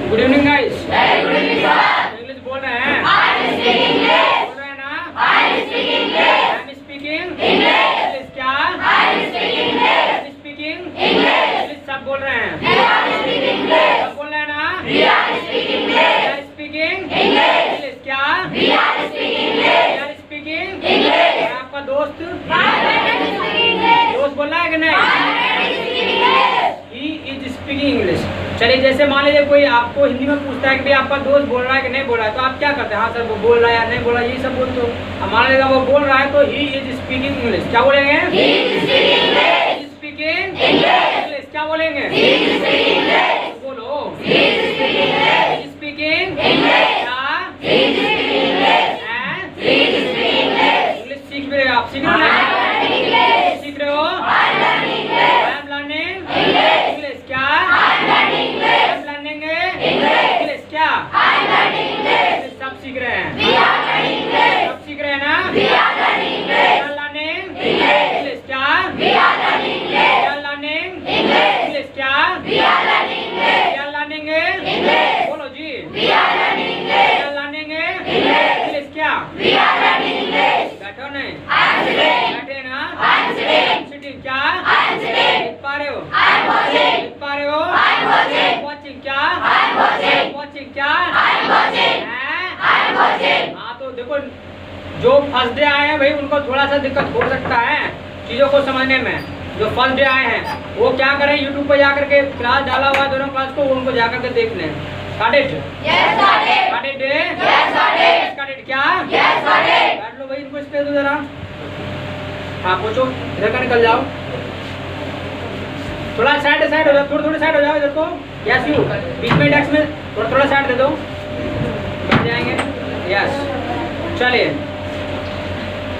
Good evening guys. English बोल रहे हैं? बोल रहे हैं ना? I am speaking English. क्या? I am speaking English. सब बोल रहे हैं? सब बोल रहे हैं ना? We are speaking English. क्या? We are speaking English. आपका दोस्त बोल रहा है कि नहीं? He is speaking English. चलिए, जैसे मान लीजिए कोई आपको हिंदी में पूछता है कि भाई आपका दोस्त बोल रहा है कि नहीं बोल रहा है, तो आप क्या करते हैं? हाँ सर वो बोल रहा है या नहीं बोल रहा है, यही सब बोलते हो। अब मान लीजिएगा वो बोल रहा है तो ही इज स्पीकिंग इंग्लिश। क्या बोलेंगे? Speaking English. क्या बोलेंगे? बोलो स्पीकिंग इंग्लिश। सीख भी रहे आप? सीख रहे हो? सीख रहे हो? I am learning English. क्या? I am learning English. क्या? सब सीख रहे हैं? सब सीख रहे हैं ना? Learning English. क्या? Learning English. क्या? लर्निंग बोलो जी। Learning English. क्या? बैठो नहीं? बैठे ना? सिटिंग। क्या? लिख पा रहे हो? लिख पा रहे हो? वॉचिंग। क्या? वॉचिंग। क्या? हाँ, तो देखो जो फर्स्ट डे आए हैं भाई उनको थोड़ा सा दिक्कत हो सकता है चीज़ों को समझने में। जो फर्स्ट डे आए हैं वो क्या करें, यूट्यूब पर जाकर के क्लास डाला हुआ है दोनों क्लास को, उनको जाकर के देख लें। Got it? Yes, got it. Got it? Yes, got it. Got it? क्या? Yes, got it. बैठ लो भाई, इनको स्पेस दो जरा। हाँ पूछो, इधर का निकल जाओ, थोड़ा साइड हो जाओ, थोड़ी साइड हो जाओ इधर को। यस यू, बीच में डेस्क में थोड़ा साइड दे दो, बैठ जाएंगे। यस, चलिए।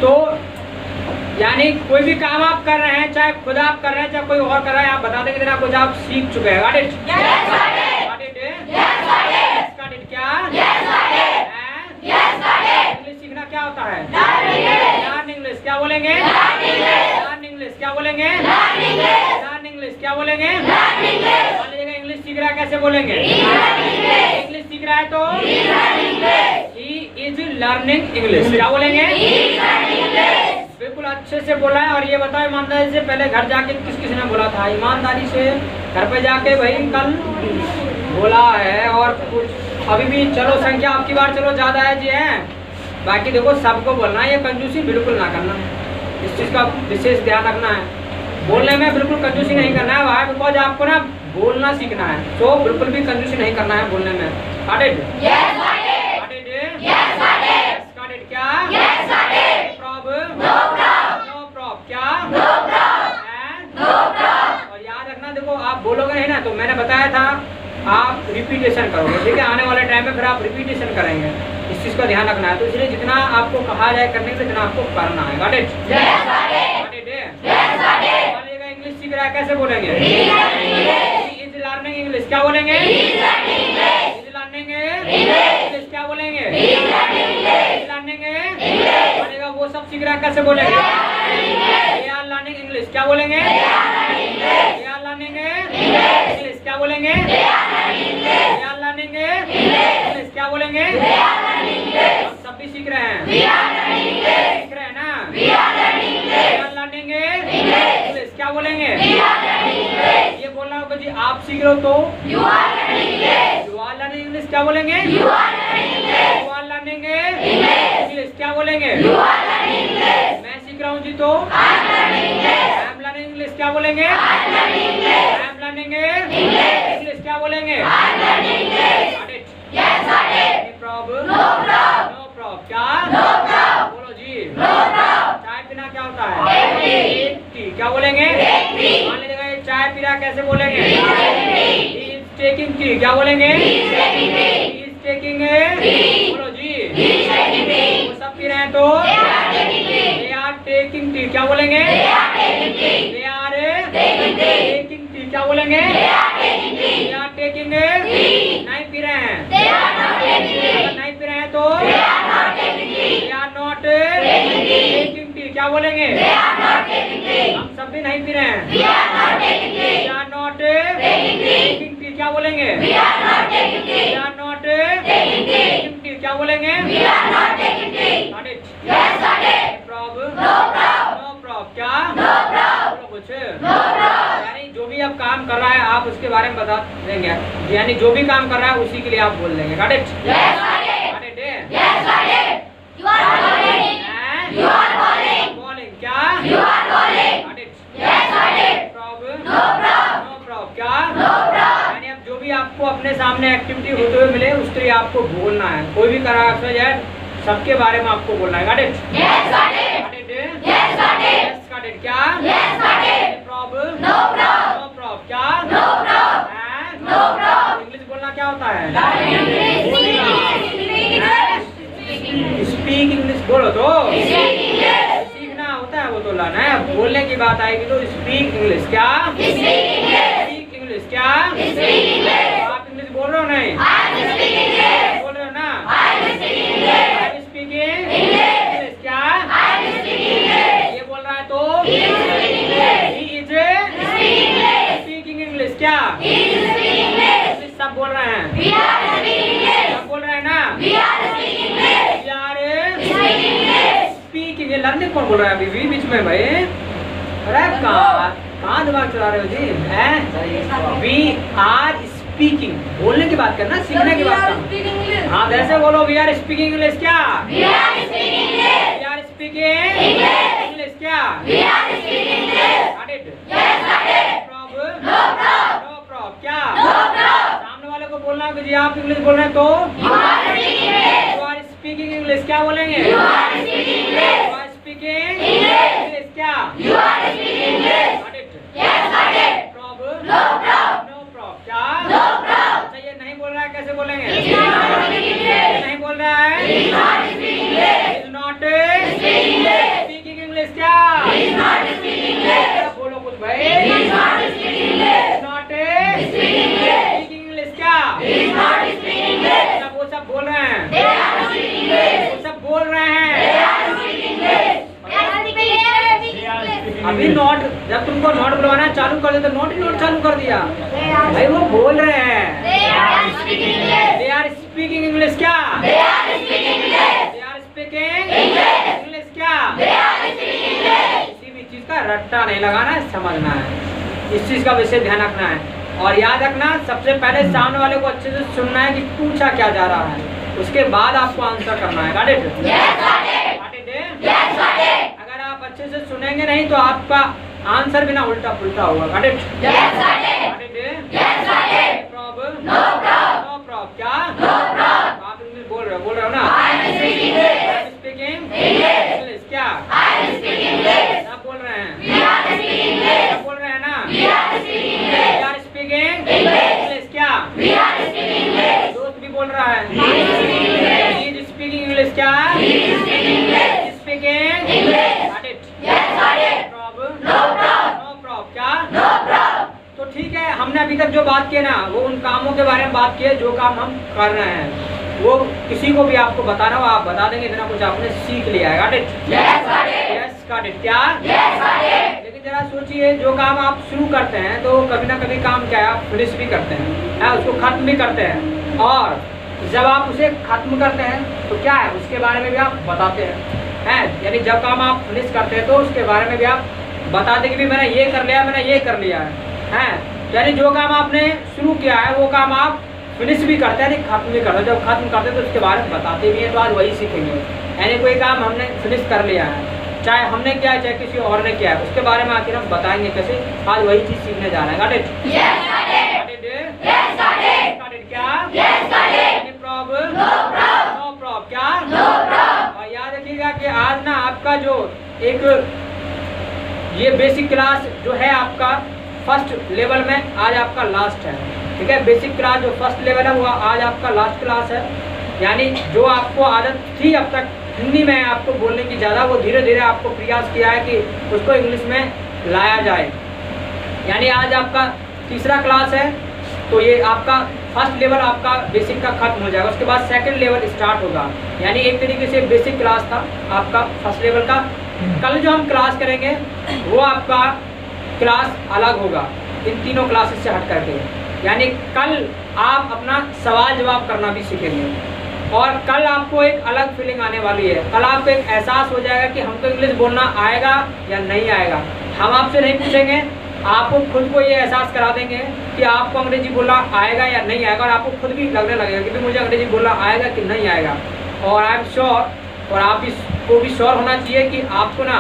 तो यानी कोई भी काम आप कर रहे हैं, चाहे खुद आप कर रहे हैं चाहे कोई और कर रहा है, आप बता देंगे कि कुछ आप सीख चुके हैं। Got it? Yes, got it. Got it? Yes, got it. Yes, got it. क्या? Yes, got it. Yes, got it. English सीखना क्या होता है? Learn English. क्या बोलेंगे? Learn English. क्या बोलेंगे? Learn English. क्या बोलेंगे? मान लीजिएगा इंग्लिश सीख रहा है, कैसे बोलेंगे? इंग्लिश सीख रहा है तो ही इज लर्निंग इंग्लिश। क्या बोलेंगे? बिल्कुल अच्छे से बोला है। और ये बताओ ईमानदारी से, पहले घर जाके किस ने बोला था? ईमानदारी से घर पे जाके भाई कल बोला है। और कुछ अभी भी चलो संख्या आपकी बार चलो ज़्यादा है जी है, बाकी देखो सबको बोलना है, ये कंजूसी बिल्कुल ना करना, इस चीज़ का विशेष ध्यान रखना है। बोलने में बिल्कुल कंजूसी नहीं करना है भाई, बिकॉज आपको ना बोलना सीखना है, तो बिल्कुल भी कंजूसी नहीं करना है बोलने में। Got it? Yes, got it. Got it? Yes, got it. Yes, got it. क्या? Yes, got it. Prob? No prob. No prob. क्या? No prob. No prob. और याद रखना, देखो आप बोलोगे नहीं ना, तो मैंने बताया था आप रिपीटेशन करोगे, ठीक है? आने वाले टाइम में फिर आप रिपीटेशन करेंगे, इस चीज़ का ध्यान रखना है। तो इसलिए जितना आपको कहा जाए करने के लिए उतना आपको करना है। Got it? Yes, got it. Got it? Yes, got it. मान लीजिएगा इंग्लिश सीख रहा है, कैसे बोलेंगे? He is learning English। क्या बोलेंगे? He is learning English। He is learning English। क्या बोलेंगे? He is learning English। He is learning English। मानेगा वो सब सीख रहा है, कैसे बोलेंगे? They are learning English। क्या बोलेंगे? They are learning English। They are learning English। क्या बोलेंगे? They are learning English। They are learning English। क्या बोलेंगे? They are learning English। हम सब भी सीख रहे हैं, we are learning English। सीख रहे हैं ना, we are learning English। We are learning English। क्या बोलेंगे? We are learning English। ये बोलना होगा जी, आप सीख रहे हो तो you are learning English। You are learning English। क्या बोलेंगे? You are learning English। You are learning English। क्या बोलेंगे? You are learning English। मैं सीख रहा हूँ जी तो I am learning English। I am learning English। क्या बोलेंगे? I am learning English। I am learning English। क्या बोलेंगे? I am learning English। Got it? Yes, got it। Any problem? No problem। No problem। क्या? No problem। बोलो जी। No problem। चाय पीना क्या होता है? Take tea। क्या बोलेंगे? Take tea। मान लीजिएगा ये चाय पी रहा है, कैसे बोलेंगे? He is taking tea। क्या बोलेंगे? He is taking tea। He is taking tea। बोलो जी। He is taking tea। वो सब पी रहे हैं तो They are taking tea। They are taking tea। क्या बोलेंगे? They are taking tea। They are taking tea। Taking tea। क्या बोलेंगे? They are taking tea। They are taking tea। नहीं पी रहे हैं, They are not taking tea। अगर नहीं P रहे हैं तो They are not taking tea। They are not taking tea। क्या बोलेंगे? They are not taking tea। हम सब भी नहीं पी रहे हैं, We are not taking tea। We are not taking tea। क्या बोलेंगे? We are not taking tea. We are not taking tea. क्या बोलेंगे? We are not taking tea. Got it? Yes, got it. Problem? No problem. No problem. क्या? No problem. बोलो कुछ? No problem. यानी जो भी आप काम कर रहा है आप उसके बारे में बता देंगे, यानी जो भी काम कर रहा है उसी के लिए आप बोल देंगे। Got it? Yes, got it. Got it? Yes, got it. You are calling. You are calling. Calling क्या? You are calling. Got it? Yes, got it. Problem? No problem. No problem. क्या? No problem. यानी अब जो भी आपको अपने सामने activity होते हुए मिले उसके लिए आपको बोलना है। कोई भी करा सबके बारे में आपको बोलना है। Got it? Yes, got it. Got it? Yes, got it. Yes, got it. क्या? Yes, got it. Problem? No problem. No problem. क्या? No problem. No problem. English बोलना क्या होता है? स्पीक इंग्लिश बोलो तो सीखना होता है, वो तो लाना है। बोलने की बात आएगी तो स्पीक इंग्लिश। क्या? Speak English. क्या? आप इंग्लिश बोल रहे हो? नहीं बोल रहे हो ना? Speaking English. क्या? ये बोल रहा है तो स्पीकिंग इंग्लिश। क्या? इंग्लिश सब बोल रहे हैं, सब बोल रहे हैं ना? स्पीकिंग। ये लर्निंग कौन बोल रहा है अभी बीच में भाई? अरे कहाँ दिमाग चला रहे हो जी? वी आर स्पीकिंग, बोलने की बात करना, सीखने की बात करना। हाँ वैसे बोलो वी आर स्पीकिंग इंग्लिश। क्या? We are speaking English. क्या? Got it? Problem? No problem. क्या? सामने वाले को बोलना है कि जी आप इंग्लिश बोल रहे हैं तो यू आर स्पीकिंग इंग्लिश। क्या बोलेंगे? You are speaking English. क्या? Got it? Problem? No problem. क्या? अच्छा ये नहीं बोल रहा है, कैसे बोलेंगे? ये नहीं बोल रहा है, is not speaking English। क्या? बोलो कुछ भाई। is not speaking English। क्या? वो सब बोल रहे हैं, वो सब बोल रहे हैं। अभी नोट, जब तुमको नोट बुलवाना चालू कर दे तो नोट ही नोट चालू कर दिया भाई। वो बोल रहे हैं दे आर स्पीकिंग इंग्लिश। क्या? They are speaking English. क्या? किसी भी चीज का रट्टा नहीं लगाना है, समझना है, इस चीज का विशेष ध्यान रखना है। और याद रखना सबसे पहले सामने वाले को अच्छे से सुनना है कि पूछा क्या जा रहा है, उसके बाद आपको आंसर करना है। Got it? अगर आप अच्छे से सुनेंगे नहीं तो आपका आंसर भी ना उल्टा पुल्टा होगा। Got it? Problem? No problem. क्या? आप इंग्लिश बोल रहे हो ना? Speaking English. क्या? सब बोल रहे हैं, सब बोल रहे हैं ना? Speaking English. क्या? दोस्त भी बोल रहा है स्पीकिंग इंग्लिश। क्या? Speaking no problem. क्या? तो ठीक है, हमने अभी तक जो बात की ना वो उन कामों के बारे में बात की है जो काम हम कर रहे हैं। वो किसी को भी आपको बताना हो आप बता देंगे, इतना कुछ आपने सीख लिया है। Got it? Yes, got it. क्या? लेकिन जरा सोचिए, जो काम आप शुरू करते हैं तो कभी ना कभी काम क्या है आप फिनिश भी करते हैं, उसको खत्म भी करते हैं। और जब आप उसे खत्म करते हैं तो क्या है उसके बारे में भी आप बताते हैं। यानी जब काम आप फिनिश करते हैं तो उसके बारे में भी आप बताते कि भी मैंने ये कर लिया, मैंने ये कर लिया है। यानी जो काम आपने शुरू किया है वो काम आप फिनिश भी करते हैं, खत्म भी करते हैं। जब खत्म करते हैं तो उसके बारे में बताते भी हैं। तो आज वही सीखेंगे, यानी कोई काम हमने फिनिश कर लिया है, चाहे हमने किया है चाहे किसी और ने किया है, उसके बारे में आखिर हम बताएंगे कैसे। आज वही चीज सीखने जा रहे हैं। Got it? क्या? प्रॉब्लम? No problem. क्या? और याद रखिएगा कि आज ना आपका जो एक ये बेसिक क्लास जो है आपका फर्स्ट लेवल में आज आपका लास्ट है। ठीक है, बेसिक क्लास जो फर्स्ट लेवल है वो आज आपका लास्ट क्लास है। यानी जो आपको आदत थी अब तक हिंदी में आपको बोलने की ज़्यादा, वो धीरे धीरे आपको प्रयास किया है कि उसको इंग्लिश में लाया जाए। यानी आज आपका तीसरा क्लास है, तो ये आपका फर्स्ट लेवल आपका बेसिक का खत्म हो जाएगा। उसके बाद सेकंड लेवल स्टार्ट होगा। यानी एक तरीके से बेसिक क्लास था आपका फर्स्ट लेवल का। कल जो हम क्लास करेंगे वो आपका क्लास अलग होगा इन तीनों क्लासेस से हट करके। यानी कल आप अपना सवाल जवाब करना भी सीखेंगे और कल आपको एक अलग फीलिंग आने वाली है। कल आपको एक एहसास हो जाएगा कि हमको इंग्लिश बोलना आएगा या नहीं आएगा। हम आपसे नहीं पूछेंगे, आपको खुद को ये एहसास करा देंगे कि आपको अंग्रेजी बोलना आएगा या नहीं आएगा और आपको खुद भी लगने लगेगा कि मुझे अंग्रेजी बोलना आएगा कि नहीं आएगा। और आई एम श्योर, और आप इसको भी श्योर होना चाहिए कि आपको ना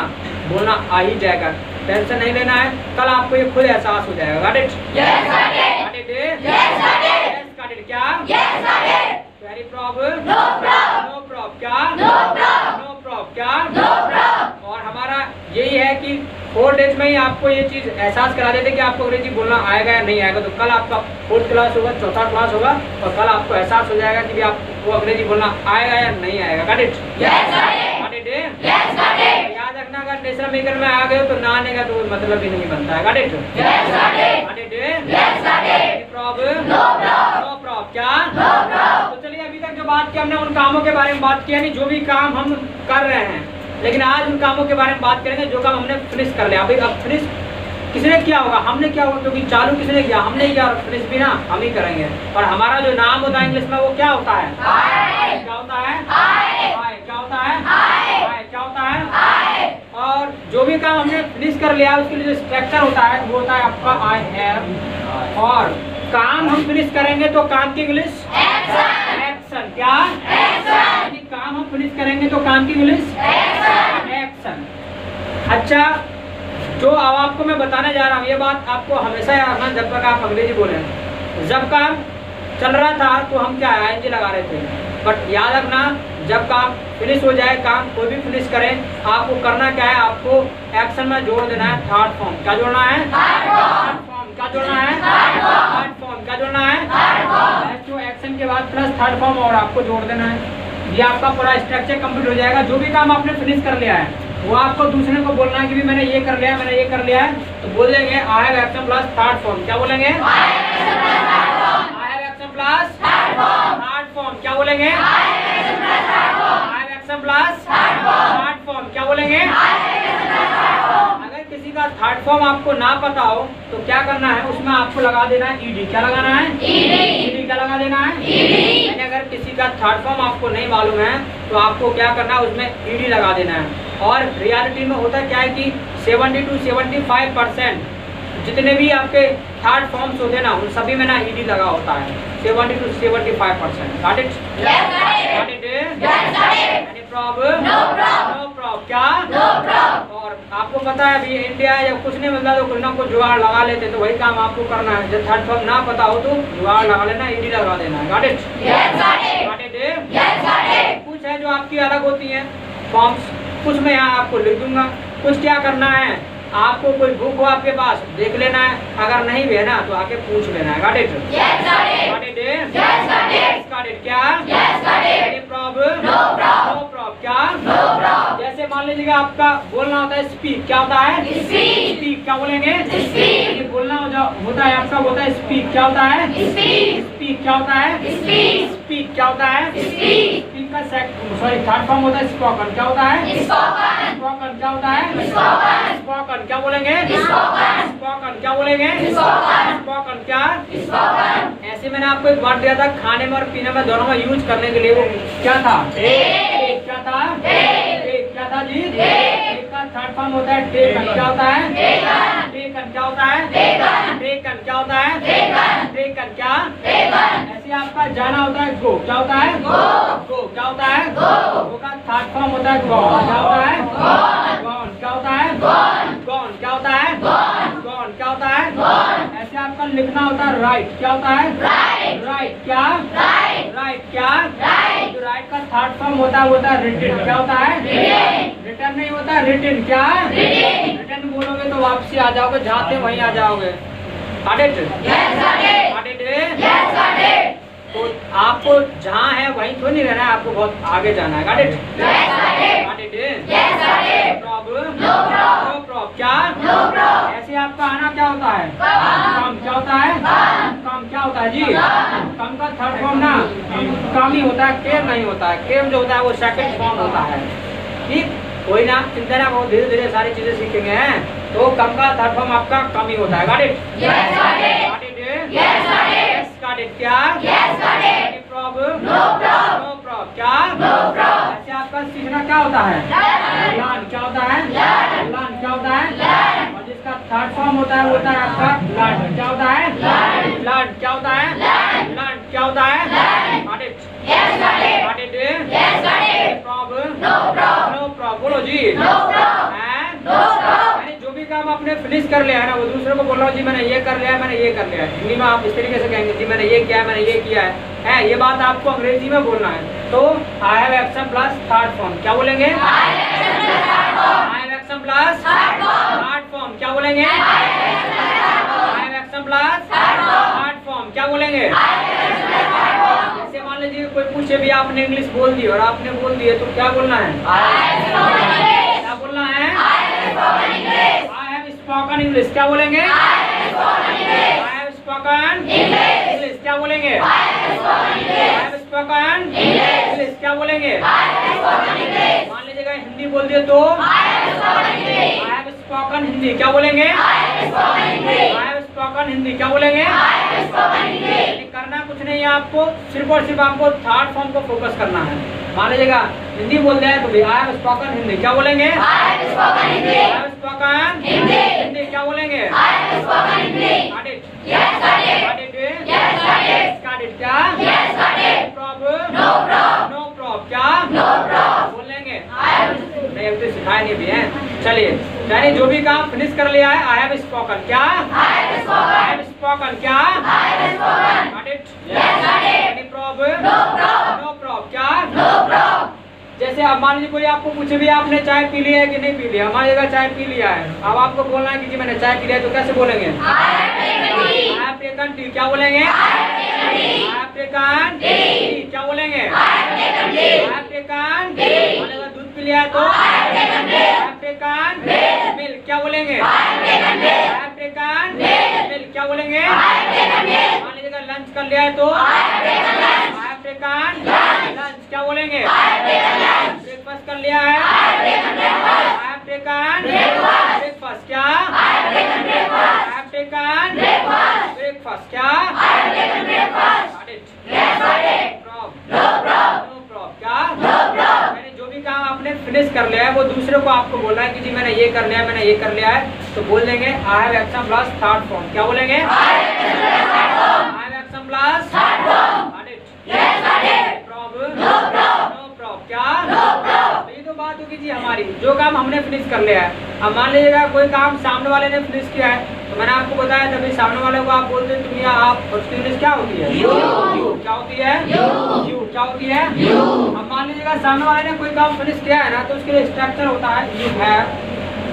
बोलना आ ही जाएगा। टेंशन नहीं लेना है, कल आपको ये खुद एहसास हो जाएगा। Got it? Yes got it. Got it? Yes got it. Yes got it. क्या? Yes got it. Very problem? No problem. No problem. क्या? No problem. No problem. क्या? No problem. और हमारा यही है कि 4 डेज में ही आपको ये चीज़ एहसास करा देते कि आपको अंग्रेजी बोलना आएगा या नहीं आएगा। तो कल आपका 4th क्लास होगा, 4था क्लास होगा और कल आपको एहसास हो जाएगा कि भी आपको अंग्रेजी बोलना आएगा या नहीं आएगा। Got it? Yes got it. Got it? Yes got it. याद रखना, अगर नेशनल मेकर में आ गए हो तो ना आने का तो कोई मतलब ही नहीं बनता है। Got it? Yes got it. Got it? Yes got it. Problem? No problem. No problem. क्या? No problem. तो चलिए, अभी तक जो बात की हमने उन कामों के बारे में बात किया, नहीं जो भी काम हम कर रहे हैं, लेकिन आज उन कामों के बारे में बात करेंगे जो काम हमने फिनिश कर लिया। अभी अब फिनिश किसने किया होगा? हमने किया होगा, क्योंकि चालू किसने किया? हमने किया। और फिनिश भी ना हम ही करेंगे। और हमारा जो नाम होता है इंग्लिश में वो क्या होता है? क्या होता है? क्या होता है? क्या होता है? और जो भी काम हमने फिनिश कर लिया उसके लिए जो स्ट्रक्चर होता है वो होता है आपका आई हैव। और काम हम फिनिश करेंगे तो काम की इंग्लिश एक्शन। क्या? एक्शन। काम हम फिनिश करेंगे तो काम की इंग्लिश एक्शन। अच्छा, जो अब आपको मैं बताने जा रहा हूँ ये बात आपको हमेशा याद रखना जब तक आप अंग्रेजी बोलें। जब काम चल रहा था तो हम क्या ING लगा रहे थे, बट याद रखना जब काम फिनिश हो जाए, काम कोई भी फिनिश करें, आपको करना क्या है? आपको एक्शन में जोड़ देना है थर्ड फॉर्म। क्या जोड़ना है? Third form. क्या जोड़ना है? Third form. क्या जोड़ना है? जो एक्शन के बाद प्लस थर्ड फॉर्म और आपको जोड़ देना है। ये आपका पूरा स्ट्रक्चर कंप्लीट हो जाएगा। जो भी काम आपने फिनिश कर लिया है वो आपको दूसरे को बोलना है कि भी मैंने ये कर लिया है, मैंने ये कर लिया है। तो बोल देंगे I have action plus third form. क्या बोलेंगे? I have action plus third form. क्या बोलेंगे? I have action plus third form. क्या बोलेंगे? अगर किसी का थर्ड फॉर्म आपको ना पता हो तो क्या करना है? उसमें आपको लगा देना है ED। क्या लगाना है? ED। क्या लगा देना है? ED। अगर किसी का थर्ड फॉर्म आपको नहीं मालूम है तो आपको क्या करना है? उसमें ED लगा देना है। और रियलिटी में होता क्या है कि 70 to 75% जितने भी आपके थर्ड फॉर्म्स होते हैं ना उन सभी में ना ED लगा होता है। 70 to 75%। Got it? Got it? Any problem? No problem. क्या? No problem. और आपको पता है अभी इंडिया है, जब कुछ नहीं मिलता तो कुछ ना कुछ जुगाड़ लगा लेते, तो वही काम आपको करना है। जब थर्ड फॉर्म ना पता हो तो जुगाड़ लगा लेना, ED लगा देना है। Got it? Got it? कुछ है जो आपकी अलग होती हैं फॉर्म्स, कुछ मैं यहाँ आपको लिख दूंगा। कुछ क्या करना है? आपको कोई बुक हो आपके पास देख लेना है, अगर नहीं भी है ना तो आके पूछ लेना है। Got it? Got it? Got it? क्या? Any problem? No problem. क्या? No problem. जैसे मान लीजिएगा आपका बोलना होता है स्पीक। क्या होता है? स्पीक। क्या बोलेंगे? स्पीक। बोलना होता है आपका होता है स्पीक। क्या होता है? स्पीक। क्या होता है? स्पीक। क्या होता है? स्पीक का थर्ड फॉर्म होता है स्पोकन। क्या होता है? स्पोकन। क्या होता है? स्पोकन। क्या बोलेंगे? स्पोकन। क्या बोलेंगे? स्पोकन। क्या? ऐसे मैंने आपको एक वर्ड दिया था खाने में और पीने में दोनों में यूज करने के लिए, वो क्या था? क्या था? क्या था जी? एक का थर्ड फॉर्म होता है टेकन। क्या होता है? टेकन। क्या होता है? टेकन। क्या होता है? टेकन। क्या? ऐसे आपका जाना होता है गो। क्या होता है? गो। क्या होता है? गो का थर्ड फॉर्म होता है गॉन। क्या होता है? गॉन। क्या होता है? गॉन। क्या होता है? गॉन। क्या होता है? ऐसे आपका लिखना होता है राइट। क्या होता है? राइट। क्या? राइट। क्या? जो राइट का थर्ड फॉर्म होता है रिटन। क्या होता है? रिटर्न नहीं होता, रिटन। क्या? रिटन बोलोगे तो वापसी आ जाओगे, जहाँ थे वहीं आ जाओगे। Got it? Got it? तो आपको जहाँ है वहीं तो नहीं रहना है, आपको बहुत आगे जाना है। Got it? Got it? Problem? No problem. क्या? ऐसे आपका आना क्या होता है? कम। क्या होता है? कम। क्या होता है जी? कम का थर्ड फॉर्म ना कम ही होता है, केम नहीं होता है। केम जो होता है वो सेकंड फॉर्म होता है। ठीक, कोई ना चिंता ना, बहुत धीरे धीरे सारी चीजें सीखेंगे हैं। तो कम का थर्ड फॉर्म आपका कम ही होता है। Got it? Got it? क्या? Yes, got it. Any problem? No problem. No problem. क्या? No problem. ऐसे आपका सीखना क्या होता है? Learn. लर्न। क्या होता है? Learn. लर्न। क्या होता है? Learn. और जिसका थर्ड फॉर्म होता है वो होता है आपका लर्न। क्या होता है? Learn. लर्न। क्या होता है? Learn. लर्न। क्या होता है? Learn. Got it. Yes, got it. Got it? Yes, got Any it. problem? No problem. No problem. बोलो जी। No problem. हैं? No problem. यानी जो भी काम आपने फिनिश कर लिया है ना, वो दूसरे को बोल रहा हूँ जी मैंने ये कर लिया है, मैंने ये कर लिया है। हिंदी में आप इस तरीके से कहेंगे जी मैंने ये किया है, मैंने ये किया है। ये बात आपको अंग्रेजी में बोलना है। तो I have action plus third form क्या बोलेंगे? I have third form. I have action plus Third form. Third form क्या बोलेंगे? I have third form. I have action plus Third form. Third form क्या बोलेंगे? I have third form. जैसे मान लीजिए कोई पूछे भी आपने इंग्लिश बोल दी और आपने बोल दिए तो क्या बोलना है? I have spoken English. क्या बोलना है? I have spoken English. I have spoken English क्या बोलेंगे? I have spoken English. I have spoken English. English क्या बोलेंगे? I have spoken I English. Have spoken English. English क्या बोलेंगे? I have spoken English. मान लीजिएगा हिंदी बोल दिए तो I have spoken English. I have spoken Hindi क्या बोलेंगे? I have spoken English. I have spoken Hindi क्या बोलेंगे? I have spoken English. यानी करना कुछ नहीं है आपको, सिर्फ और सिर्फ आपको थर्ड फॉर्म को फोकस करना है। मान लीजिएगा हिंदी बोल दिया है तो भी आई हैव स्पोकन हिंदी क्या बोलेंगे? I have spoken I English. Have spoken Hindi. Hindi क्या बोलेंगे? I have spoken English. Got it? Yes, got it. Got it? Yes, got it. Got it क्या? Yes, got it. Problem? No problem. No problem क्या? No problem. बोलेंगे? I have. नहीं अभी तो सिखाया नहीं भी है। चलिए यानी जो भी काम फिनिश कर लिया है आई हैव स्पोकन क्या? I have I spoken. Have spoken क्या? I have spoken. Got it? Yes, got it. Any problem? No problem. No problem क्या? No problem. जैसे अब मान लीजिए कोई आपको पूछे भी आपने चाय पी लिया है कि नहीं पी लिया, हमारी जगह चाय पी लिया है, अब आपको बोलना है कि जी मैंने चाय पी लिया है, तो कैसे बोलेंगे? I have taken tea. I have taken tea क्या बोलेंगे? I have taken tea. I have taken tea क्या बोलेंगे? I have taken I tea. Have taken T. मान लीजिए दूध पी लिया है तो I have taken I milk. Have taken milk. Milk क्या बोलेंगे? I have taken I milk. Have taken milk. Milk क्या बोलेंगे? I have taken milk. मान लीजिएगा लंच कर लिया है तो I have taken lunch. I have taken Lunch। Lunch क्या बोलेंगे? I have taken lunch. Breakfast कर लिया है I have taken breakfast. I have taken Breakfast। Breakfast क्या? I have taken I breakfast. Have taken Breakfast. Breakfast क्या? I have taken breakfast. Got it? Yes, got it. Problem. No problem. No problem. क्या? No problem. मैंने जो भी काम आपने finish कर लिया है वो दूसरे को आपको बोलना है कि जी मैंने ये कर लिया है, मैंने ये कर लिया है, तो बोल देंगे I have action plus third form क्या बोलेंगे? I have taken third form. I have action plus Third form. Got it? Yes, got it. Problem? No problem. No problem. क्या? No problem. तो ये तो बात होगी जी हमारी, जो काम हमने फिनिश कर लिया है। अब मान लीजिएगा कोई काम सामने वाले ने फिनिश किया है, तो मैंने आपको बताया तभी सामने वाले को आप बोलते हैं तुम या आप, और उसकी इंग्लिश क्या होती है? You. You क्या होती है? You. You क्या होती है? You. अब मान लीजिएगा सामने वाले ने कोई काम फिनिश किया है ना, तो उसके लिए स्ट्रक्चर होता है यू हैव,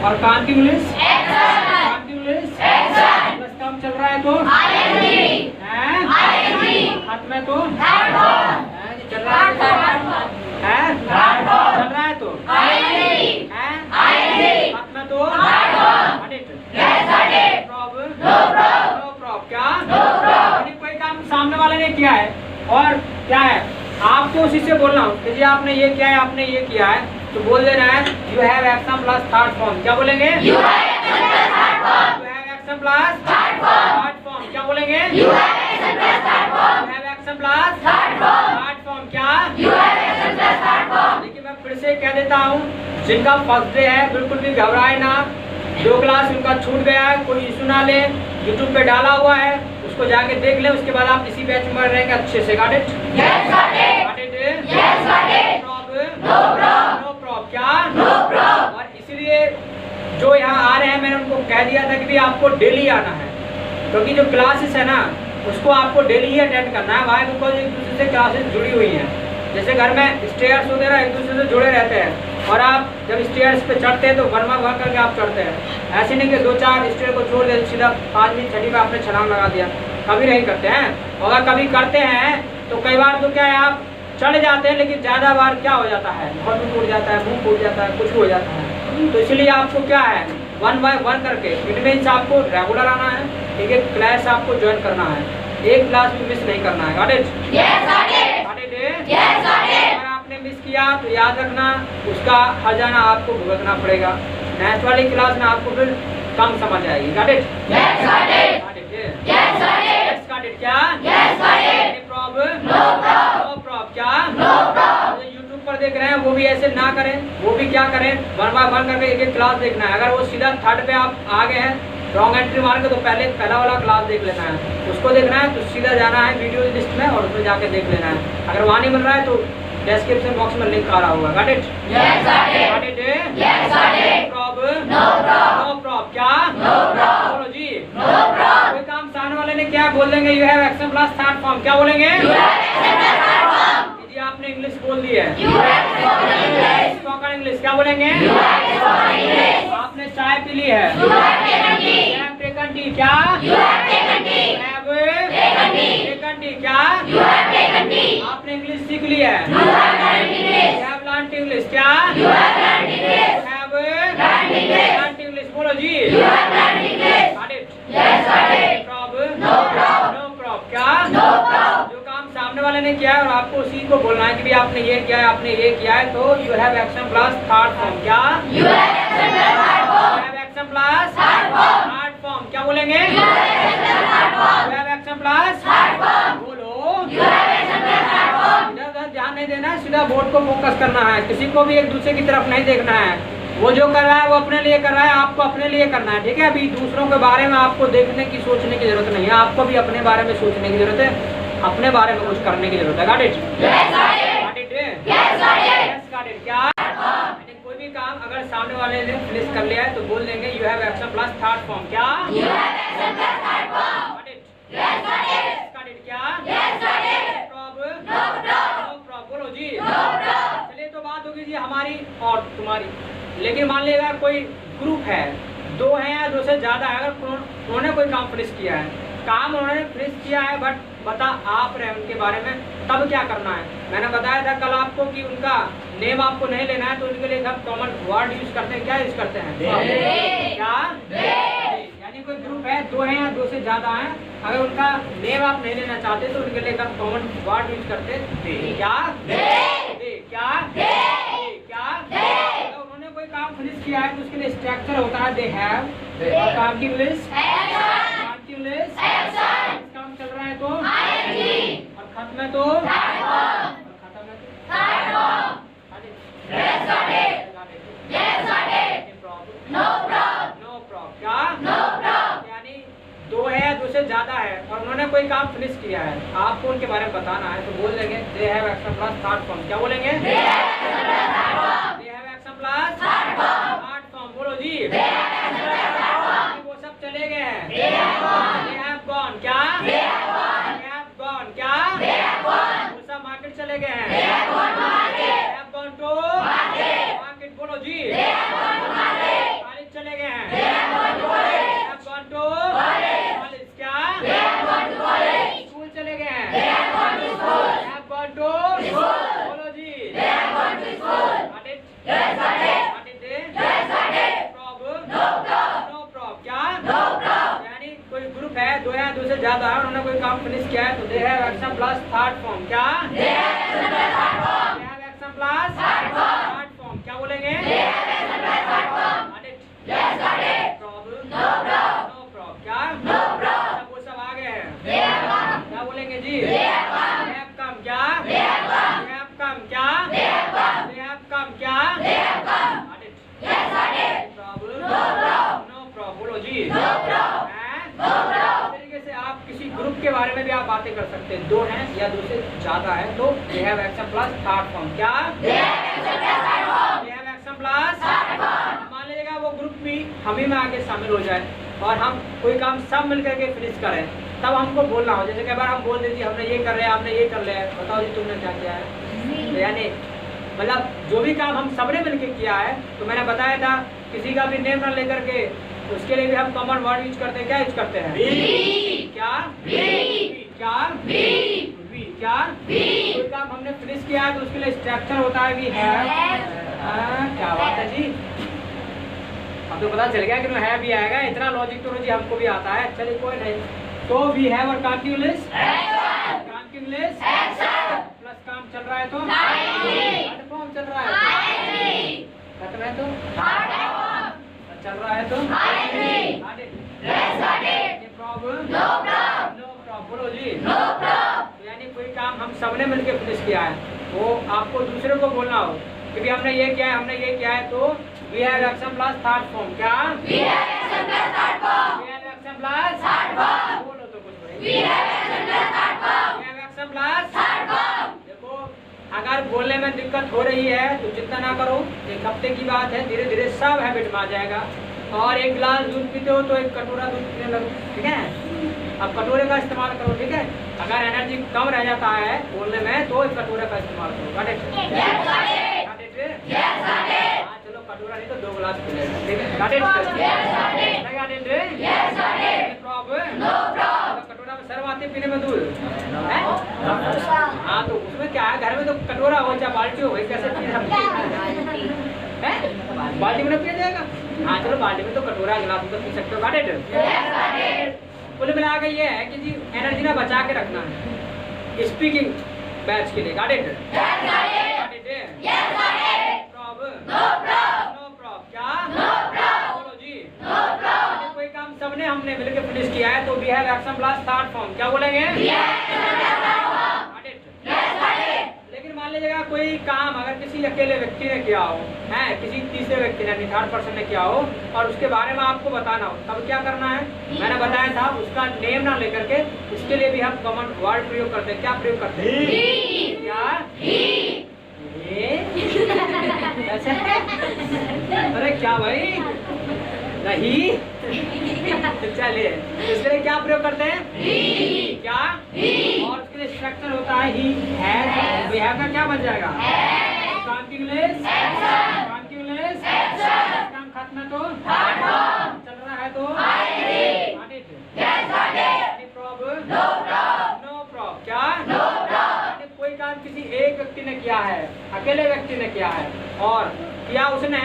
और काम की इंग्लिश Action. काम की इंग्लिश Action. बस काम चल रहा है तो I agree. हैं? I agree. हाथ में तो Third form. हैं जी, चल रहा है तो Third form. हैं? Third form. चल रहा है तो I agree. हैं? I agree. हाथ में तो Third form. Got it? Yes, got it. Problem? No problem. No problem. क्या? No problem. यानी कोई काम सामने वाले ने किया है और क्या है आपको उसी से बोलना हो कि जी आपने ये किया है, आपने ये किया है, तो बोल देना है you have action plus third form क्या बोलेंगे? You have action plus third form. You have action plus Third form. Third form क्या बोलेंगे? You have action plus third you form. Have action plus Third form. Third form क्या? You have action plus third form. देखिए मैं फिर से कह देता हूँ, जिनका फर्स्ट डे है बिल्कुल भी घबराए ना, 2 क्लास उनका छूट गया है, कोई इशू ना ले, यूट्यूब पे डाला हुआ है, उसको जाके देख ले, उसके बाद आप इसी बैच में रहेंगे अच्छे से। Got it? Yes, got it. Got it? Yes, got it. Problem? No problem. No problem. क्या? No problem. और इसीलिए जो यहाँ आ रहे हैं मैंने उनको कह दिया था कि भी आपको डेली आना है, क्योंकि जो क्लासेस है ना उसको आपको डेली ही अटेंड करना है। वाई बिकॉज एक दूसरे से क्लासेस जुड़ी हुई हैं, जैसे घर में स्टेयर्स वगैरह एक दूसरे से जुड़े रहते हैं, और आप जब स्टेयर्स पे चढ़ते हैं तो वन बाय वन करके आप चढ़ते हैं, ऐसे नहीं कि 2-4 स्टेयर को छोड़ दे सीधा 5वीं 6वीं पे आपने छलांग लगा दिया, कभी नहीं करते हैं। और अगर कभी करते हैं तो कई बार तो क्या है आप चढ़ जाते हैं, लेकिन ज़्यादा बार क्या हो जाता है, घुटना टूट जाता है, मुंह टूट जाता है, कुछ हो जाता है। तो इसलिए आपको क्या है 1 बाय 1 करके इट मीन्स आपको रेगुलर आना है, ठीक है, क्लास आपको ज्वाइन करना है, एक क्लास भी मिस नहीं करना है। Got it? Yes, got it. Got it? Yes, got it. अगर आपने मिस किया तो याद रखना उसका हर्जाना आपको भुगतना पड़ेगा। नेक्स्ट वाली क्लास में आपको फिर कम समझ आएगी। Got it? Yes, got it. Got it? Yes, got it. Yes, got it क्या? Yes, got it. से ना करें, वो भी क्या करें, 1 बाय 1 करके एक एक क्लास देखना है। अगर वो सीधा 3rd पे आप आ गए हैं, रॉन्ग एंट्री मार के, तो पहला वाला क्लास देख लेना है। उसको देखना है तो सीधा जाना है वीडियो लिस्ट में और उसमें जाके देख लेना है। अगर वहाँ नहीं मिल रहा है तो डिस्क्रिप्शन बॉक्स में लिंक आ रहा होगा। Got it? Yes, got it. Got it? Yes, got it. Problem? No problem. No problem. क्या? No problem. बोलो जी। No problem. कोई काम सामने वाले ने क्या बोल देंगे, you have action plus 3rd form, क्या बोलेंगे? You have accepted the third form. जी आपने इंग्लिश बोल दी है। You have spoken English. Spoken English क्या बोलेंगे? You have spoken English. आपने चाय पी ली है। You have taken tea. You have taken tea, क्या? You have taken tea. You have Taken tea. taken tea, क्या? You have taken tea. आपने इंग्लिश सीख ली है। You have learned English. You have learned English, क्या? You have learned English. You have Learned English. learned English, बोलो जी। You have learned English. Got it? Yes, got it. Problem? No problem. No problem, क्या? No problem. जो काम सामने वाले ने किया है और आपको उसी को बोलना है कि भी आपने ये किया है, आपने ये किया है, तो you have action plus 3rd form, क्या? You have accepted the third You form. have action plus Third form. 3rd form, क्या बोलेंगे? You have accepted the third You form. have action plus Third form. बोलो। You have accepted the third form. इधर उधर ध्यान नहीं देना है, सीधा बोर्ड को फोकस करना है। किसी को भी एक दूसरे की तरफ नहीं देखना है। वो जो कर रहा है वो अपने लिए कर रहा है, आपको अपने लिए करना है, ठीक है? अभी दूसरों के बारे में आपको देखने की, सोचने की जरूरत नहीं है। आपको भी अपने बारे में सोचने की जरूरत है, अपने बारे में कुछ करने की जरूरत है। Got it? Yes, got it. Got it? Yes, got it. Yes got it. क्या? यानी कोई भी काम अगर सामने वाले ने फिनिश कर लिया है तो बोल देंगे you have action plus 3rd form, क्या? You have accepted the third form. Got it? Yes, got it. Got it, क्या? Yes, got it. Problem? No problem. No problem, बोलो जी। No problem. चलिए तो बात होगी जी हमारी और तुम्हारी। लेकिन मान लीजिएगा कोई ग्रुप है, 2 हैं या 2 से ज़्यादा है, अगर उन्होंने कोई काम फिनिश किया है, काम उन्होंने फिनिश किया है बट बता आप रहे उनके बारे में, तब क्या करना है? मैंने बताया था कल आपको कि उनका नेम आपको नहीं लेना है, तो उनके लिए हम कॉमन वर्ड यूज करते हैं। क्या यूज करते हैं? They. क्या? They. यानी कोई ग्रुप है, 2 हैं या 2 से ज़्यादा हैं, अगर उनका नेम आप नहीं लेना चाहते तो उनके लिए हम कॉमन वर्ड यूज करते हैं। क्या? They. क्या? They. क्या? They. अगर उन्होंने कोई काम फिनिश किया है तो उसके लिए स्ट्रक्चर होता है दे हैव, They. और काम की इंग्लिश, Action. काम की इंग्लिश, Action. काम चल रहा है तो, ING. और खत्म है तो, Third form. और खत्म है तो, Third form. Yes, got it. Yes, got it. No problem. No problem, क्या? No problem. यानी 2 है, 2 से ज्यादा है और उन्होंने कोई काम फिनिश किया है, आपको उनके बारे में बताना है, तो बोल देंगे they have action plus 3rd form, क्या बोलेंगे? They have accepted the third form. They have action plus Third form. 3rd form, बोलो जी। They have accepted the third form. वो सब चले गए हैं। They have gone. They have gone, क्या? They have gone. They have gone, क्या? They have gone. वो सब मार्केट चले गए हैं। They have gone to market. They have gone to Market. Market, बोलो जी। They have gone to market. College चले गए हैं। They have gone to college. They have gone to College. College, क्या? They have gone to college. School चले गए हैं। They have gone to school. They have gone to School. बोलो जी। They have gone to school. Got it? Yes, got it. Got it? Yes, got it. Problem? No problem. No problem, क्या? No problem. यानी कोई group है, 2 या 2 से ज्यादा है, उन्होंने कोई काम फिनिश किया है तो they have action plus 3rd form, क्या? They have accepted the third form. They have action plus Third form. 3rd form, क्या बोलेंगे? They have accepted the third form. Got it? Yes, got it. Problem? No problem. No problem, क्या? No problem. सब वो सब आ गए हैं। They have come. क्या बोलेंगे जी? They have come. They have come, क्या? They have come. They have come, क्या? They have come. They have come, क्या? They have come. Got it? Yes, got it. Problem? No problem. No problem, बोलो जी। No problem. हैं? No problem. इस तरीके से आप किसी ग्रुप के बारे में भी आप बातें कर सकते हैं, 2 हैं या 2 से ज्यादा है तो they have action plus 3rd form, क्या? They have accepted the third form. They have action plus Third form. मान लीजिएगा वो ग्रुप भी हम ही में आके शामिल हो जाए और हम कोई काम सब मिल करके फिनिश करें, तब हमको बोलना हो। जैसे कई बार हम बोल देते हमने ये कर रहे हैं, आपने ये कर लिया है, बताओ जी तुमने क्या किया है। तो यानी मतलब जो भी काम हम सबने मिलकर किया है, तो मैंने बताया था किसी का भी नेम ना लेकर के, उसके लिए भी हम कॉमन वर्ड यूज करते हैं। क्या यूज करते हैं? We. क्या? We. क्या? We. We. क्या? We. कोई काम हमने फिनिश किया है तो उसके लिए स्ट्रक्चर होता है वी हैव। क्या बात है जी, अब तो पता चल गया कि है भी आएगा, इतना लॉजिक तो जी हमको भी आता है। चलिए कोई नहीं, तो वी हैव और काम की इंग्लिश, Action. काम की इंग्लिश Action. प्लस काम चल रहा है तो ING. थर्ड फॉर्म चल रहा है ING. तो खत्म है तो Third form. चल रहा है तो ING. Yes, got it. Problem? No problem. No problem, बोलो जी। No problem. तो यानी कोई काम हम सबने मिलकर फिनिश किया है, वो आपको दूसरे को बोलना हो क्योंकि हमने ये किया है तो we have action plus third form. क्या We have action plus third form. We have action plus Third form. बोलो तो कुछ भाई। We have action plus third form. We have action plus Third form. देखो अगर बोलने में दिक्कत हो रही है तो चिंता ना करो, एक हफ्ते की बात है, धीरे धीरे सब हैबिट में आ जाएगा। और एक गिलास दूध पीते हो तो एक कटोरा दूध पीने लगो, ठीक है। अब कटोरे का इस्तेमाल करो, ठीक है। अगर एनर्जी कम रह जाता है बोलने में तो एक कटोरे का इस्तेमाल करो। got it? Yes, got it. got it? Yes, got it. हाँ चलो कटोरा नहीं तो 2 गिलास पी लेना, ठीक है। got it? Yes, got it. नहीं got it? Yes, got it. No problem? No problem. तो कटोरा में शर्म आती है पीने में दूध है? हाँ तो उसमें क्या है, घर में तो कटोरा हो चाहे बाल्टी हो, भाई कैसे पी सकते हैं? बाल्टी में ना पिया जाएगा। हाँ चलो बाल्टी में तो कटोरा गिलास में तो पी सकते हो। got it? Yes, got it. कुल मिला के ये है कि जी एनर्जी ना बचा के रखना है स्पीकिंग बैच के लिए। got it? Yes, got it. got it? Yes, got it. Problem No problem. No problem. क्या No problem. बोलो जी। No problem. कोई काम सबने हमने मिलकर फिनिश किया है तो we have action plus third form. क्या बोलेंगे? We have action plus third form. got it? Yes, got it. लेकिन मान लीजिएगा कोई काम अगर किसी अकेले व्यक्ति ने किया हो, है किसी तीसरे व्यक्ति ने यानी थर्ड पर्सन ने किया हो और उसके बारे में आपको बताना हो, तब क्या करना है? मैंने बताया था उसका नेम ना लेकर के उसके लिए भी हम कॉमन वर्ड प्रयोग करते हैं। क्या प्रयोग करते हैं? He. क्या He. ये ऐसे? अरे क्या भाई नहीं चलिए इसके लिए क्या प्रयोग करते हैं? He. क्या He. और उसके लिए स्ट्रक्चर होता है ही हैज। वी हैव का क्या बन जाएगा? काम की इंग्लिश Action. काम की इंग्लिश Action. काम खत्म है तो Third form. चल रहा है तो ING. got it? Yes, got it. Any problem? No problem. No problem। क्या No problem. यानी कोई काम किसी एक व्यक्ति ने किया है, अकेले व्यक्ति ने किया है और किया उसने,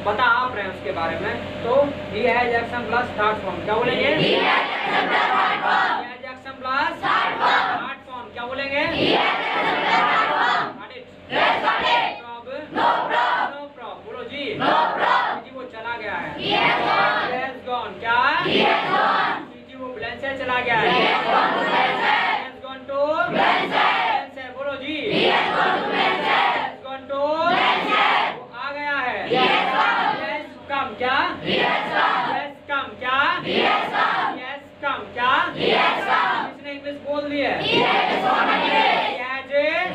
बता आप रहे हैं उसके बारे में, तो he has action plus third form. क्या बोलेंगे? He has action plus third form. He has action plus Third form. Third form. क्या बोलेंगे? He has action plus third form. got it? Yes, got it. Problem No problem. No problem. बोलो जी। No problem. जी वो चला गया है। He has gone. He has gone। क्या? He has gone. जी वो ब्लैंक से चला गया है। He has gone to Blenheim. He has gone to Blenheim. Blenheim। बोलो जी। He has gone to He Blenheim. has gone to Blenheim. वो आ गया है। He has come. He has come। क्या? He has come. He has come। क्या? He has come. He has come। क्या? He has come. किसने English बोल दी है? He has spoken English. He has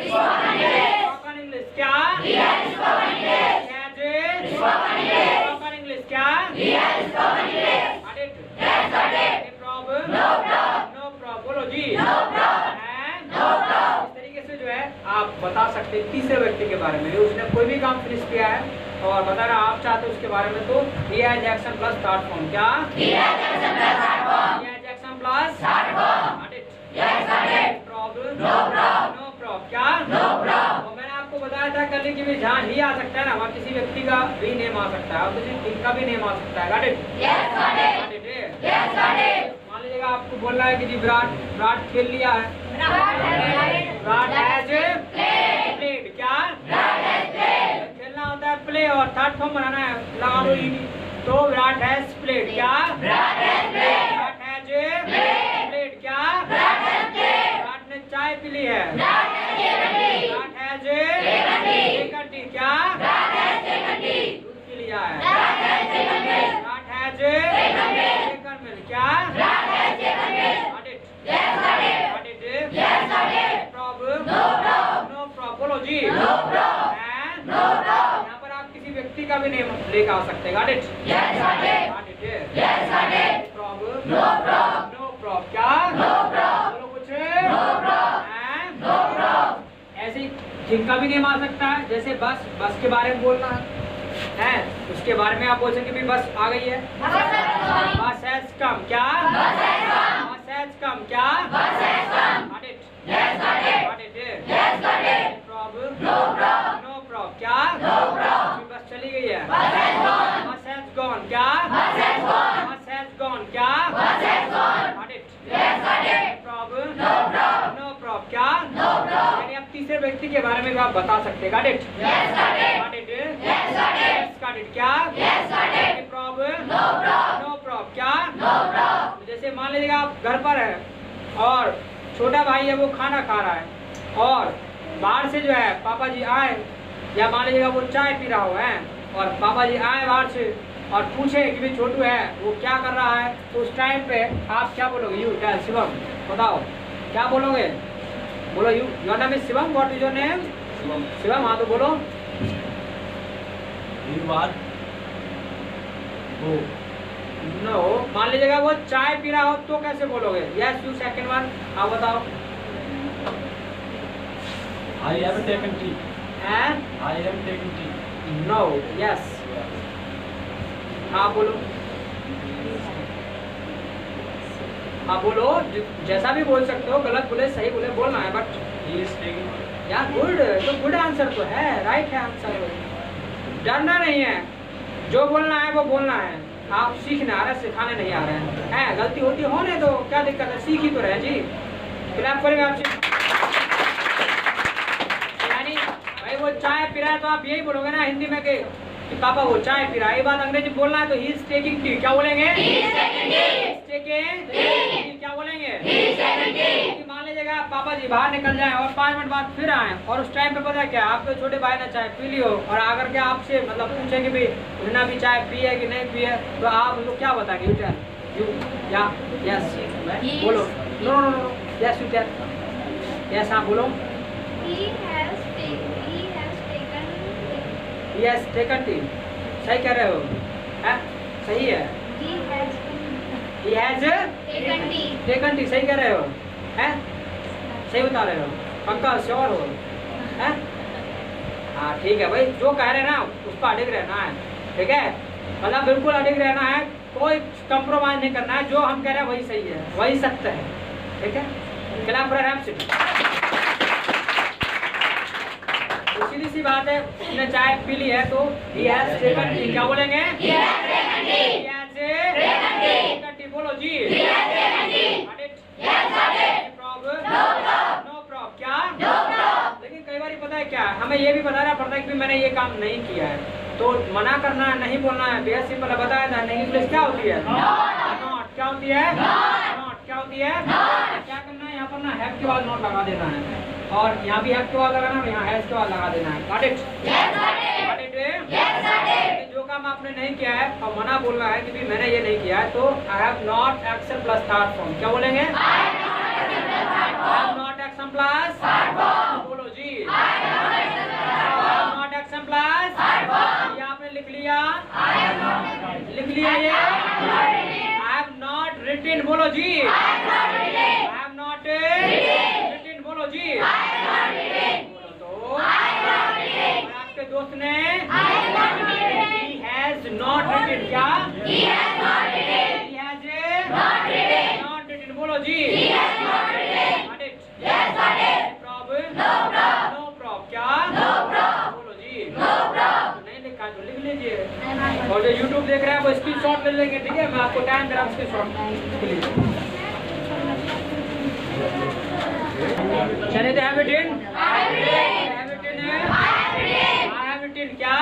Spoken English. spoken English। क्या? He has spoken English. He has Spoken English. spoken English। क्या? He has spoken English. got it? Yes, got it. Any problem? No problem. No problem। बोलो जी। No problem. हैं? No problem. इस तरीके से जो है आप बता सकते हैं तीसरे व्यक्ति के बारे में, उसने कोई भी काम फिनिश किया है और बताना आप चाहते हो उसके बारे में, तो he has action plus third form. क्या? He has action plus third form. He has action plus Third form. got it? Yes, got it. Problem No problem. No problem. क्या? No problem. और मैंने आपको बताया था कल कि भी जहाँ ही आ सकता है ना वहाँ किसी व्यक्ति का भी नेम आ सकता है और किसी टीम का भी नेम आ सकता है। got it? Yes, got it. got it? Yes, got it. मान लीजिएगा आपको बोलना है कि जी विराट खेल लिया है। Virat has played. क्या? खेलना होता है प्ले और थर्ड फॉर्म बनाना है, लगा लो ई तो विराट हैज प्लेड। क्या? Virat has played. क्या? विराट ने चाय पी ली है। Virat has taken tea. क्या? दूध पी लिया है। Virat has taken milk. क्या? got it? got it? Problem no problem. बोलो जी। हैं? यहाँ पर आप किसी व्यक्ति का भी नेम लेकर आ सकते हैं। got it? got it? Problem no problem. क्या? बोलो कुछ। हैं? ऐसे ही जिनका भी नेम आ सकता है, जैसे बस के बारे में बोलना है उसके बारे में आप बोल सकते भी बस आ गई है। बस हैज कम। क्या? Bus has come. क्या? got it? got it? Problem no problem. क्या? अभी बस चली गई है। बस हैज गॉन। क्या? Bus has gone. क्या? got it? Problem no problem. क्या? यानी आप तीसरे व्यक्ति के बारे में भी आप बता सकते हैं। got it? got it? got it? क्या? Problem no problem. क्या? जैसे मान लीजिएगा आप घर पर है और छोटा भाई है वो खाना खा रहा है और बाहर से जो है पापा जी आए या मान लीजिएगा वो चाय पी रहा हो है और पापा जी आए बाहर से और पूछे कि भाई छोटू है वो क्या कर रहा है, तो उस टाइम पे आप क्या बोलोगे? यू टेल शिवम, बताओ क्या बोलोगे? बोलो you, your name is Shivam, what is your name? Shivam. हाँ तो बोलो। नो, मान लीजिएगा वो चाय पी रहा हो तो कैसे बोलोगे? Yes you, second one. हाँ बताओ। I have taken tea. And I have taken tea. no, yes. हाँ बोलो। हाँ बोलो, जैसा भी बोल सकते हो, गलत बोले सही बोले बोलना है, बट He is taking. यार गुड, तो गुड आंसर तो है, राइट है आंसर। डरना नहीं है, जो बोलना है वो बोलना है। आप सीखने आ रहे हैं, सिखाने नहीं आ रहे हैं। गलती होती होने तो क्या दिक्कत है, सीख ही तो रहे जी। क्लैप करेंगे आपसे। यानी भाई वो चाय पी रहा है तो आप यही बोलोगे ना हिंदी में कि पापा वो चाय पी रहा है। ये बात अंग्रेजी में बोलना है तो ही इज टेकिंग टी, क्या बोलेंगे? क्या बोलेंगे? मान लीजिएगा पापा जी बाहर निकल जाएं और 5 मिनट बाद फिर आए और उस टाइम पे पता है क्या, आपके छोटे भाई ने चाय पी ली हो और अगर क्या आपसे मतलब पूछेंगे भी उन्होंने भी चाय पी है कि नहीं पी है, तो आप उनको क्या बताएंगे? यू टेल, यू या यस बोलो। No no no, yes you tell, yes हाँ बोलो। Yes, taken tea. सही कह रहे हो, हैं? सही है। He has taken tea, सही कह रहे हो, हैं? सही बता रहे हो, पक्का श्योर हो, हैं? हाँ ठीक है भाई, जो कह रहे हैं ना उस पर अडिग रहना है, ठीक है? मतलब बिल्कुल अडिग रहना है, कोई कंप्रोमाइज नहीं करना है। जो हम कह रहे हैं वही सही है, वही सत्य है, ठीक है? Clap for him. सीधी सी बात है, उसने चाय पी ली है तो he has taken tea, क्या बोलेंगे? He has taken tea, बोलो जी। नो प्रॉब्लम, क्या? लेकिन कई बार पता है क्या, हमें ये भी बताना पड़ता है कि मैंने ये काम नहीं किया है, तो मना करना है, नहीं बोलना है। बेहद सिंपल है, बताया था नहीं। इंग्लिश क्या होती है? नॉट। क्या होती है? नॉट। क्या होती है? क्या करना है यहाँ पर ना, हैव के बाद नॉट लगा देना है और यहाँ भी हैव के बाद लगाना है, यहाँ हैज के बाद लगा देना है। Got it? जो काम आपने नहीं किया है और मना बोलना है कि भी मैंने ये नहीं किया है, तो I have not action plus third form, क्या बोलेंगे? I have not action plus बोलो जी। I have not action plus, ये आपने लिख लिया, ये आई हैव नॉट रिटन, बोलो जी। आई हैव नॉट रिटन, बोलो जी। बोलो तो आपके दोस्त ने he has not written, क्या? he has not written, बोलो जी। got it? problem? no problem, क्या? बोलो जी। नहीं लिखा तो लिख लीजिए, और जो YouTube देख रहे हैं वो स्क्रीनशॉट ले लेंगे, ठीक है? मैं आपको टाइम दे रहा हूँ स्क्रीनशॉट। चलिए, have it in? क्या?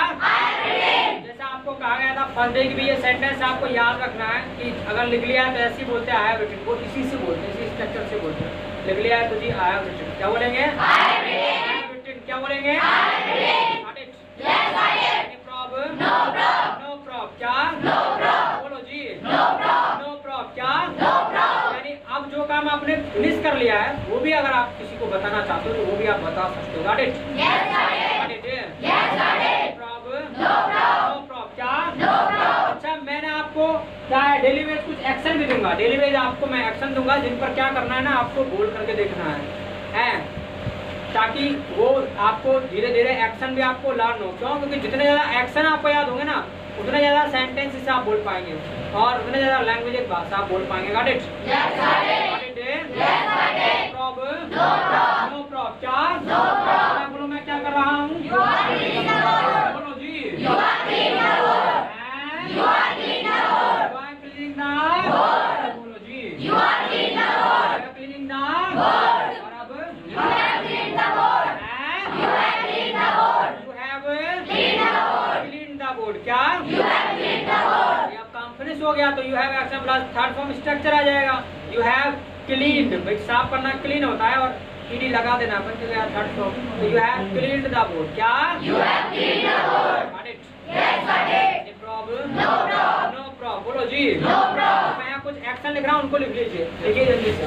जैसा आपको कहा गया था फर्स्ट डे की भी, ये सेंटेंस आपको याद रखना है कि अगर लिख लिया है तो ऐसे ही बोलते हैं आई हैव रिटन, वो इसी से बोलते हैं, इसी स्ट्रक्चर से बोलते हैं। लिख लिया है तो जी आई हैव रिटन, क्या बोलेंगे? आई हैव रिटन, क्या बोलेंगे? नो प्रॉब्लम, क्या? बोलो जी। नो प्रॉब्लम, क्या? यानी अब जो काम आपने फिनिश कर लिया है वो भी अगर आप किसी को बताना चाहते हो तो वो भी आप बता सकते हो। Got it? क्या? अच्छा, मैंने आपको क्या है, डेली वेज कुछ एक्शन भी दूंगा। डेली वेज आपको मैं एक्शन दूंगा जिन पर क्या करना है ना, आपको बोल करके देखना है, ताकि वो आपको धीरे धीरे एक्शन भी आपको लर्न हो। क्यों? क्योंकि जितने ज़्यादा एक्शन आपको याद होंगे ना, उतने ज़्यादा सेंटेंस आप बोल पाएंगे और उतने ज़्यादा लैंग्वेज भाषा आप बोल पाएंगे। Got it? नो प्रॉब्लम, क्या? बोलो मैं क्या कर रहा हूँ? बोलो जी। You are cleaning the बोलो जी। You are cleaning the और अब you have cleaned the board, क्या? You have cleaned the board। अब काम फिनिश हो गया तो you have action plus third form structure आ जाएगा। You have क्लीन्ड, भाई साफ करना क्लीन होता है और ईडी लगा देना अपन के यार third floor. You have cleaned the board. क्या? You have cleaned the board. Got it? Yes, I did. Any problem? No problem. No problem। बोलो जी। No problem. मैं यहाँ कुछ एक्शन लिख रहा हूँ, उनको लिख लीजिए। लिखिए जल्दी से।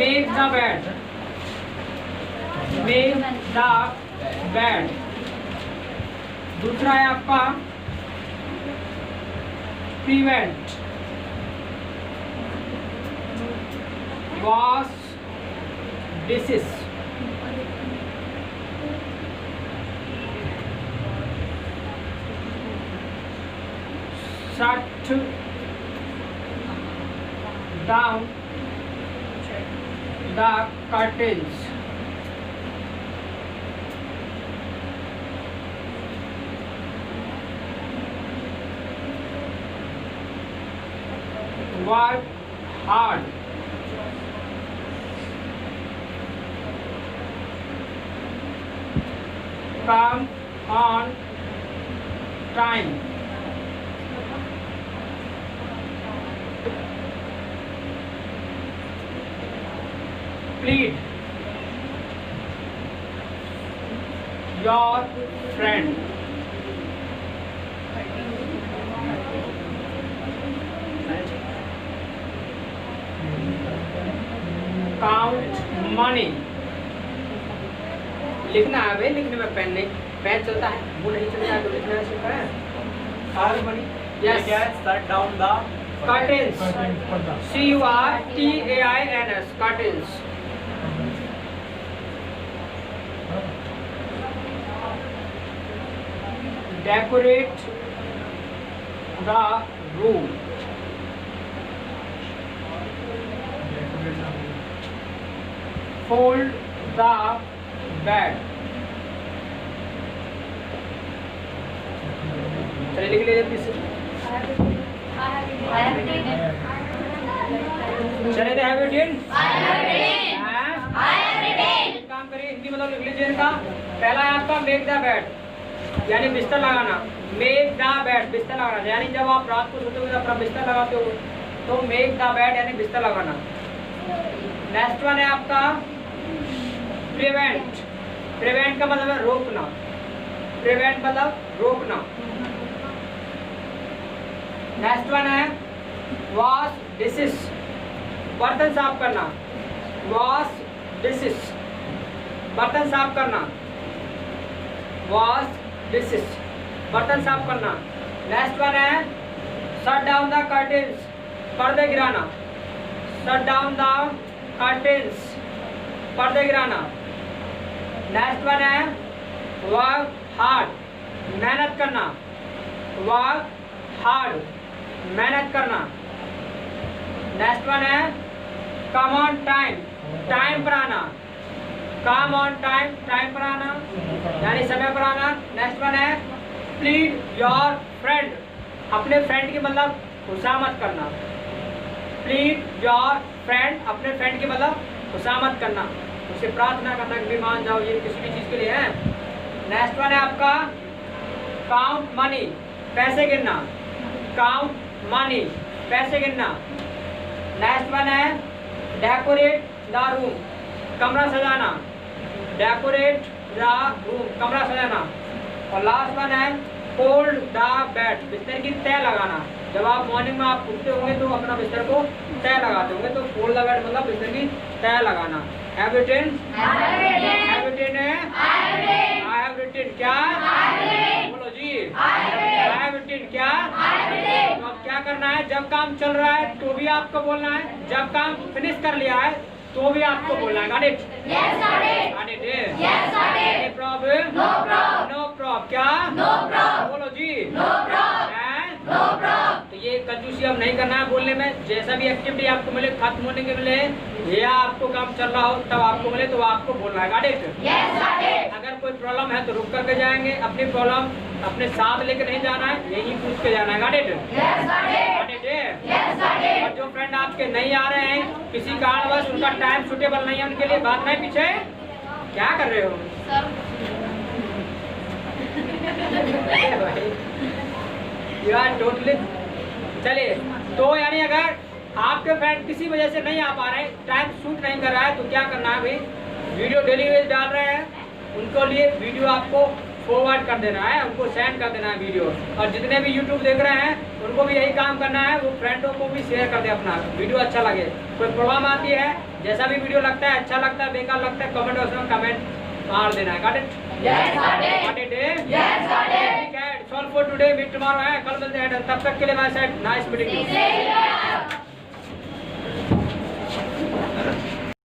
Make the bed। Make the bed। दूसरा है आपका prevent। wash dishes। shut down the curtains। work hard। come on time। plead your friend। count money। लिखना है भाई, लिखने में पेन नहीं, पेन चलता है, वो नहीं चलता है तो लिखना सीखा है। count money। ये क्या है? Shut down the curtains। curtains। curtains। decorate the room। fold the bed। चलिए लिख लीजिए जल्दी से। I have written. चलिए have you done? I have written. हैं? I have written. एक काम करिए, हिंदी मतलब लिख लीजिए इनका। पहला है आपका मेक द बेड, यानी बिस्तर लगाना। मेक द बेड, बिस्तर लगाना, यानी जब आप रात को सोते हो अपना बिस्तर लगाते हो तो मेक द बेड यानी बिस्तर लगाना। नेक्स्ट वन है आपका प्रिवेंट। प्रिवेंट का मतलब है रोकना। प्रिवेंट मतलब रोकना। नेक्स्ट वन है वॉश डिशेस, बर्तन साफ करना। वॉश डिशेस, बर्तन साफ करना। वॉश डिशेस, बर्तन साफ करना। नेक्स्ट वन है शट डाउन द कर्टेन्स, पर्दे गिराना। शट डाउन द कर्टेन्स, पर्दे गिराना। नेक्स्ट वन है वर्क हार्ड, मेहनत करना। वर्क हार्ड, मेहनत करना। नेक्स्ट वन है कम ऑन टाइम, टाइम पर आना। कम ऑन टाइम, टाइम पर आना यानी समय पर आना। नेक्स्ट वन है प्लीड योर फ्रेंड, अपने फ्रेंड की मतलब खुशामद करना। प्लीड योर फ्रेंड, अपने फ्रेंड की मतलब खुशामद करना, उसे प्रार्थना करना कि मान जाओ, ये किसी भी चीज़ के लिए है। नेक्स्ट वन है आपका काउंट मनी, पैसे गिनना। काउंट मनी, पैसे गिनना। नेक्स्ट वन है डेकोरेट द रूम, कमरा सजाना। डेकोरेट द रूम, कमरा सजाना। और लास्ट वन है फोल्ड द बेड, बिस्तर की तह लगाना। जब आप मॉर्निंग में आप उठते होंगे तो अपना बिस्तर को तह लगाते होंगे, तो फोल्ड द बेड मतलब बिस्तर की तह लगाना। Have you written? I have written. Have you written है? I have written. I have written क्या? I have written. बोलो जी। I have written. I have written क्या? I have written. तो अब क्या करना है, जब काम चल रहा है तो भी आपको बोलना है, जब काम फिनिश कर लिया है तो भी आपको बोलना है। Got it? Yes, I did. Got it? Yes, I Any did. problem? No problem. No problem क्या? No problem. बोलो जी। No problem. हैं? No problem. तो ये कंजूसी अब नहीं करना है बोलने में। जैसा भी एक्टिविटी आपको मिले, खत्म होने के मिले या आपको काम चल रहा हो तब आपको मिले तो आपको बोलना है। Got it? Yes, I did. अगर कोई प्रॉब्लम है तो रुक करके जाएंगे, अपनी प्रॉब्लम अपने साथ लेके नहीं जाना है, यही पूछ के जाना है। Got it? Yes, I did. Got it? Yes, I did. और जो फ्रेंड आपके नहीं आ रहे हैं, किसी कारणवश उनका टाइम सुटेबल नहीं है, उनके लिए बात नहीं पीछे क्या कर रहे हो? You are totally. चलिए, तो यानी अगर आपके फ्रेंड किसी वजह से नहीं आ पा रहे, टाइम शूट नहीं कर रहा है, तो क्या करना है भाई, वीडियो डेली वेज डाल रहे हैं, उनको लिए वीडियो आपको फॉरवर्ड कर देना है, उनको सेंड कर देना है वीडियो। और जितने भी यूट्यूब देख रहे हैं उनको भी यही काम करना है, वो फ्रेंडों को भी शेयर कर दे अपना वीडियो अच्छा लगे। कोई प्रॉब्लम आती है, जैसा भी वीडियो लगता है, अच्छा लगता है, बेकार लगता है, कमेंट बॉक्स में कमेंट मार देना है। Got it? Yes, got it. Got it? Yes, got it. ठीक है, solve for today, meet tomorrow है, कल मिलते हैं। तब तक के लिए my side nice meeting you. See you.